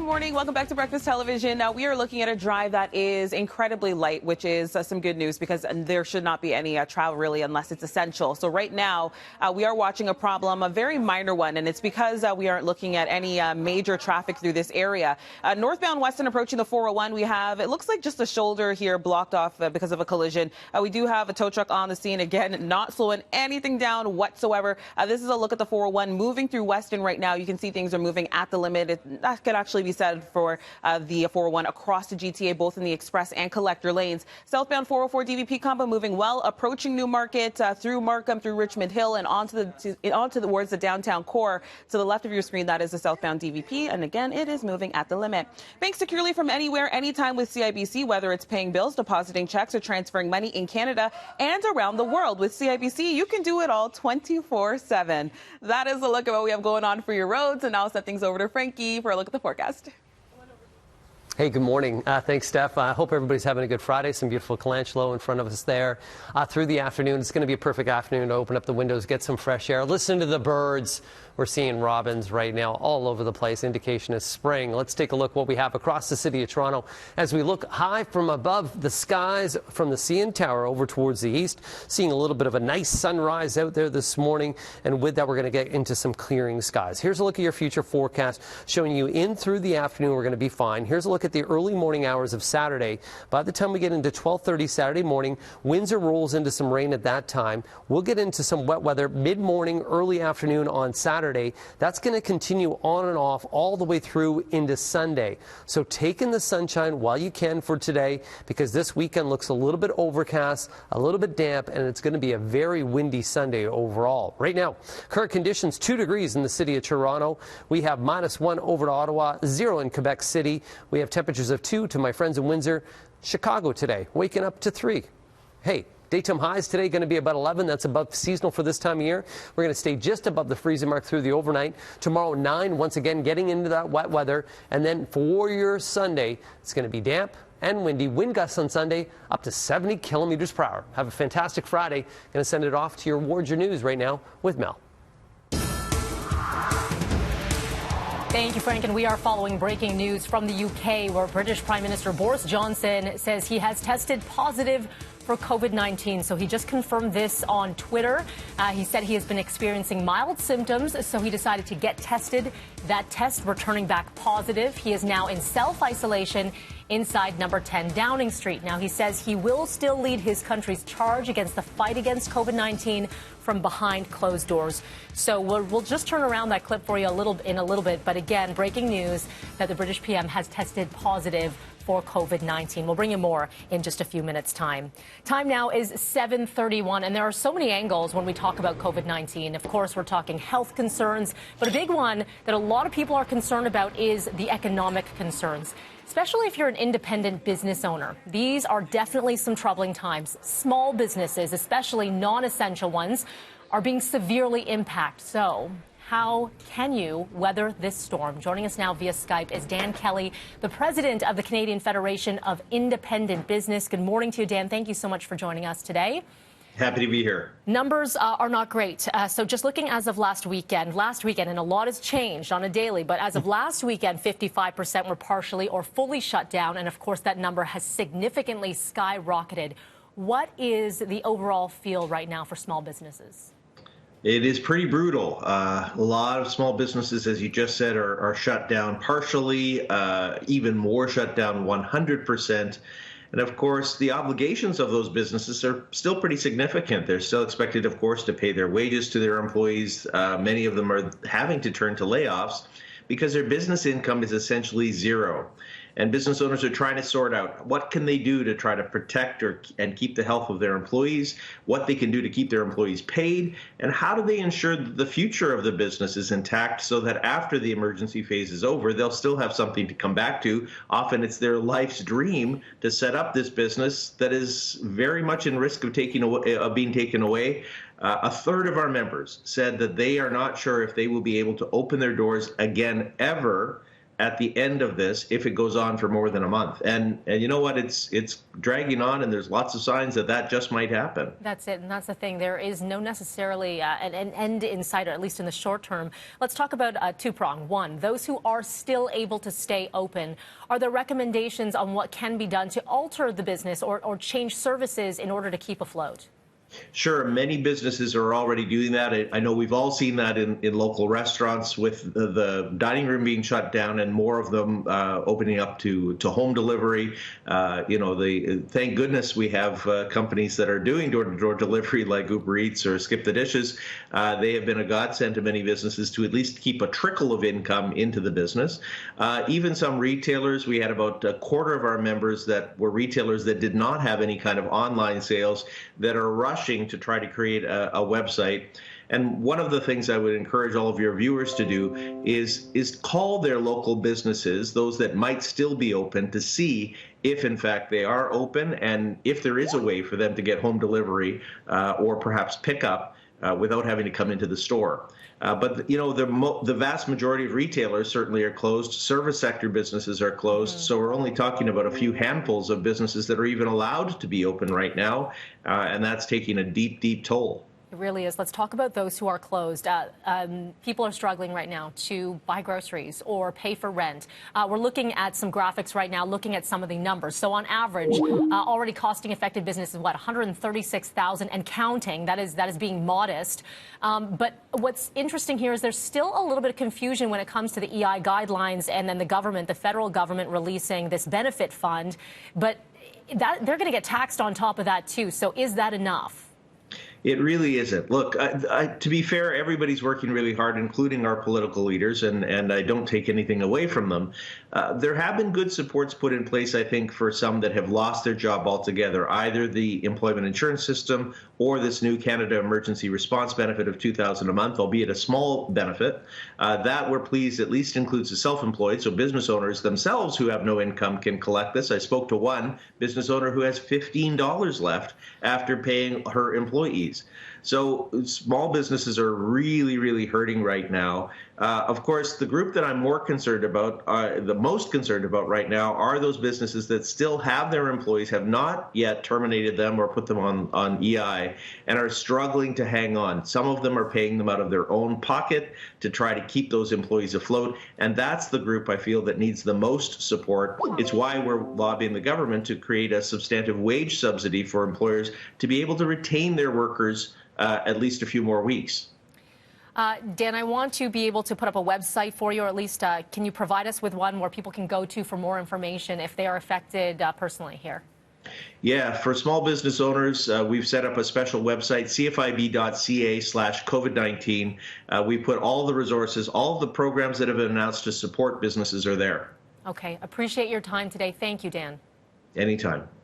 morning. Welcome back to Breakfast Television. Now, we are looking at a drive that is incredibly light, which is some good news because there should not be any travel really unless it's essential. So right now, we are watching a problem, a very minor one, and it's because we aren't looking at any major traffic through this area. Northbound Weston approaching the 401, we have, it looks like just a shoulder here blocked off because of a collision. We do have a tow truck on the scene, again, not slowing anything down whatsoever. This is a look at the 401 moving through Weston right now. You can see things are moving at the limit. That could actually be said for the 401 across the GTA, both in the express and collector lanes. Southbound 404 DVP combo moving well, approaching Newmarket through Markham, through Richmond Hill, and onto towards the downtown core. To the left of your screen, that is the southbound DVP, and again, it is moving at the limit. Bank securely from anywhere, anytime with CIBC, whether it's paying bills, depositing checks, or transferring money in Canada and around the world. With CIBC, you can do it all 24/7. That is a look at what we have going on for your roads, and now I'll send things over to Frankie for a look at the forecast. Hey, good morning. Thanks, Steph. I hope everybody's having a good Friday. Some beautiful Colangelo in front of us there. Through the afternoon, it's going to be a perfect afternoon to open up the windows, get some fresh air, listen to the birds. We're seeing robins right now all over the place. Indication is spring. Let's take a look what we have across the city of Toronto as we look high from above the skies from the CN Tower over towards the east. Seeing a little bit of a nice sunrise out there this morning, and with that, we're going to get into some clearing skies. Here's a look at your future forecast showing you in through the afternoon we're going to be fine. Here's a look at the early morning hours of Saturday. By the time we get into 12:30 Saturday morning, Windsor rolls into some rain at that time. We'll get into some wet weather mid-morning, early afternoon on Saturday. That's going to continue on and off all the way through into Sunday. So take in the sunshine while you can for today, because this weekend looks a little bit overcast, a little bit damp, and it's going to be a very windy Sunday overall. Right now, current conditions 2 degrees in the city of Toronto. We have -1 over to Ottawa, 0 in Quebec City. We have temperatures of 2 to my friends in Windsor. Chicago today, waking up to 3. Hey, daytime highs today going to be about 11. That's above seasonal for this time of year. We're going to stay just above the freezing mark through the overnight. Tomorrow, 9, once again, getting into that wet weather. And then for your Sunday, it's going to be damp and windy. Wind gusts on Sunday up to 70 kilometers per hour. Have a fantastic Friday. Going to send it off to your Wards Your News right now with Mel. Thank you, Frank. And we are following breaking news from the UK, where British Prime Minister Boris Johnson says he has tested positive for COVID-19. So he just confirmed this on Twitter. He said he has been experiencing mild symptoms, so he decided to get tested. That test returning back positive. He is now in self-isolation inside number 10 Downing Street. Now, he says he will still lead his country's charge against the fight against COVID-19 from behind closed doors. So we'll just turn around that clip for you in a little bit. But again, breaking news that the British PM has tested positive for COVID-19. We'll bring you more in just a few minutes' time. Time now is 7:31, and there are so many angles when we talk about COVID-19. Of course, we're talking health concerns, but a big one that a lot of people are concerned about is the economic concerns, especially if you're an independent business owner. These are definitely some troubling times. Small businesses, especially non-essential ones, are being severely impacted. So how can you weather this storm? Joining us now via Skype is Dan Kelly, the president of the Canadian Federation of Independent Business. Good morning to you, Dan. Thank you so much for joining us today. Happy to be here. Numbers are not great. So just looking as of last weekend, and a lot has changed on a daily, but as of last weekend, 55% were partially or fully shut down. And of course, that number has significantly skyrocketed. What is the overall feel right now for small businesses? It is pretty brutal. A lot of small businesses, as you just said, are shut down partially, even more shut down 100%. And of course, the obligations of those businesses are still pretty significant. They're still expected, of course, to pay their wages to their employees. Many of them are having to turn to layoffs because their business income is essentially zero. And business owners are trying to sort out what can they do to try to protect and keep the health of their employees, what they can do to keep their employees paid, and how do they ensure that the future of the business is intact so that after the emergency phase is over, they'll still have something to come back to. Often it's their life's dream to set up this business that is very much in risk of being taken away. A third of our members said that they are not sure if they will be able to open their doors again ever at the end of this if it goes on for more than a month. And you know what? It's dragging on, and there's lots of signs that just might happen. That's it, and that's the thing. There is no necessarily an end in sight, or at least in the short term. Let's talk about two-prong. One, those who are still able to stay open, are there recommendations on what can be done to alter the business or change services in order to keep afloat? Sure, many businesses are already doing that. I know we've all seen that in local restaurants with the dining room being shut down and more of them opening up to home delivery. Thank goodness we have companies that are doing door-to-door delivery like Uber Eats or Skip the Dishes. They have been a godsend to many businesses to at least keep a trickle of income into the business. Even some retailers, we had about a quarter of our members that were retailers that did not have any kind of online sales that are rushing to try to create a website. And one of the things I would encourage all of your viewers to do is call their local businesses, those that might still be open, to see if in fact they are open and if there is a way for them to get home delivery or perhaps pickup without having to come into the store. But the vast majority of retailers certainly are closed. Service sector businesses are closed. So we're only talking about a few handfuls of businesses that are even allowed to be open right now. And that's taking a deep, deep toll. It really is. Let's talk about those who are closed. People are struggling right now to buy groceries or pay for rent. We're looking at some graphics right now, looking at some of the numbers. So on average, already costing affected businesses, what, $136,000 and counting. That is being modest. But what's interesting here is there's still a little bit of confusion when it comes to the EI guidelines and then the federal government releasing this benefit fund. But they're going to get taxed on top of that, too. So is that enough? It really isn't. Look, to be fair, everybody's working really hard, including our political leaders, and I don't take anything away from them. There have been good supports put in place, I think, for some that have lost their job altogether, either the employment insurance system or this new Canada Emergency Response benefit of $2,000 a month, albeit a small benefit. That, we're pleased, at least includes the self-employed, so business owners themselves who have no income can collect this. I spoke to one business owner who has $15 left after paying her employees. So small businesses are really, really hurting right now. Of course, the group that I'm more concerned about, the most concerned about right now, are those businesses that still have their employees, have not yet terminated them or put them on EI, and are struggling to hang on. Some of them are paying them out of their own pocket to try to keep those employees afloat, and that's the group I feel that needs the most support. It's why we're lobbying the government to create a substantive wage subsidy for employers to be able to retain their workers at least a few more weeks. Dan, I want to be able to put up a website for you, or at least can you provide us with one where people can go to for more information if they are affected personally here? Yeah, for small business owners, we've set up a special website, cfib.ca/COVID-19. We put all the resources, all the programs that have been announced to support businesses are there. Okay, appreciate your time today. Thank you, Dan. Anytime.